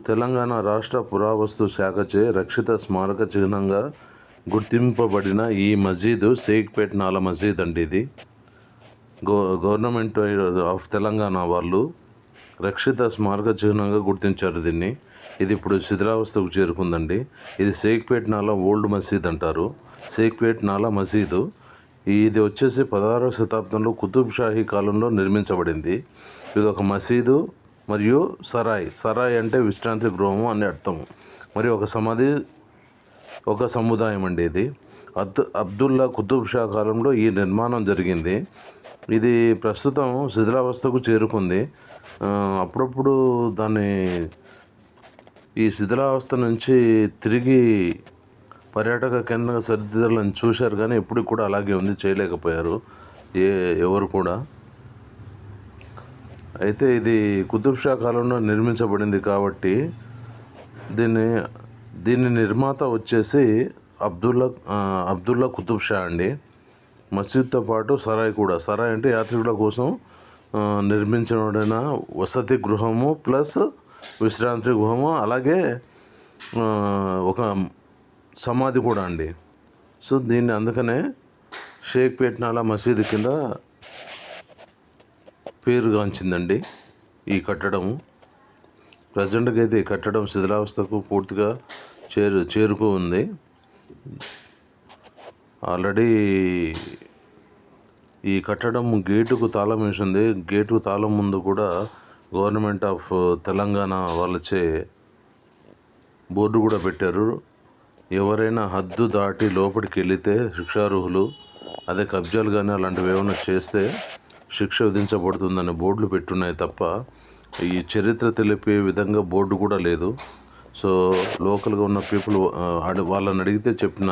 తెలంగాణ రాష్ట్ర పురావస్తు శాఖచే రక్షిత స్మారక చిహ్నంగా గుర్తింపబడిన ఈ మసీదు షేక్పేట్ నాలా మసీద్ అండి. ఇది గవర్నమెంట్ ఆఫ్ తెలంగాణ వాళ్ళు రక్షిత స్మారక చిహ్నంగా గుర్తించారు దీన్ని. ఇది ఇప్పుడు శిథిలావస్థకు చేరుకుందండి. ఇది షేక్పేట్ నాలా ఓల్డ్ మసీద్ అంటారు. షేక్పేట్ నాలా మసీదు ఇది వచ్చేసి 16వ శతాబ్దంలో కుతుబ్ షాహీ కాలంలో నిర్మించబడింది. ఇది ఒక మసీదు మరియు సరాయ్ అంటే విశ్రాంతి గృహము అని అర్థము. మరియు ఒక సమాధి, ఒక సముదాయం అండి. ఇది అబ్దుల్లా కుతుబ్ షా కాలంలో ఈ నిర్మాణం జరిగింది. ఇది ప్రస్తుతం శిథిలావస్థకు చేరుకుంది. అప్పుడప్పుడు దాన్ని ఈ శిథిలావస్థ నుంచి తిరిగి పర్యాటక కేంద్రంగా సరిదిద్దలని చూశారు, కానీ ఎప్పటికి కూడా అలాగే ఉంది, చేయలేకపోయారు ఎవరు కూడా. అయితే ఇది కుతుబ్ షా కాలంలో నిర్మించబడింది కాబట్టి దీని నిర్మాత వచ్చేసి అబ్దుల్లా కుతుబ్ షా అండి. మసీద్తో పాటు సరాయ్ అంటే యాత్రికుల కోసం నిర్మించబడిన వసతి గృహము ప్లస్ విశ్రాంతి గృహము, అలాగే ఒక సమాధి కూడా అండి. సో దీన్ని అందుకనే షేక్పేట్ నాలా మసీదు కింద పేరుగాంచిందండి ఈ కట్టడము. ప్రజెంట్గా అయితే ఈ కట్టడం శిథిలావస్థకు పూర్తిగా చేరుకు ఉంది. ఆల్రెడీ ఈ కట్టడం గేటుకు తాళం వేసింది. గేటుకు తాళం ముందు కూడా గవర్నమెంట్ ఆఫ్ తెలంగాణ వాళ్ళచే బోర్డు కూడా పెట్టారు. ఎవరైనా హద్దు దాటి లోపలికి వెళితే శిక్షార్హులు, అదే కబ్జాలు కానీ అలాంటివి ఏమైనా చేస్తే శిక్ష విధించబడుతుందనే బోర్డులు పెట్టున్నాయి తప్ప ఈ చరిత్ర తెలిపే విధంగా బోర్డు కూడా లేదు. సో లోకల్గా ఉన్న పీపుల్ వాళ్ళని అడిగితే చెప్పిన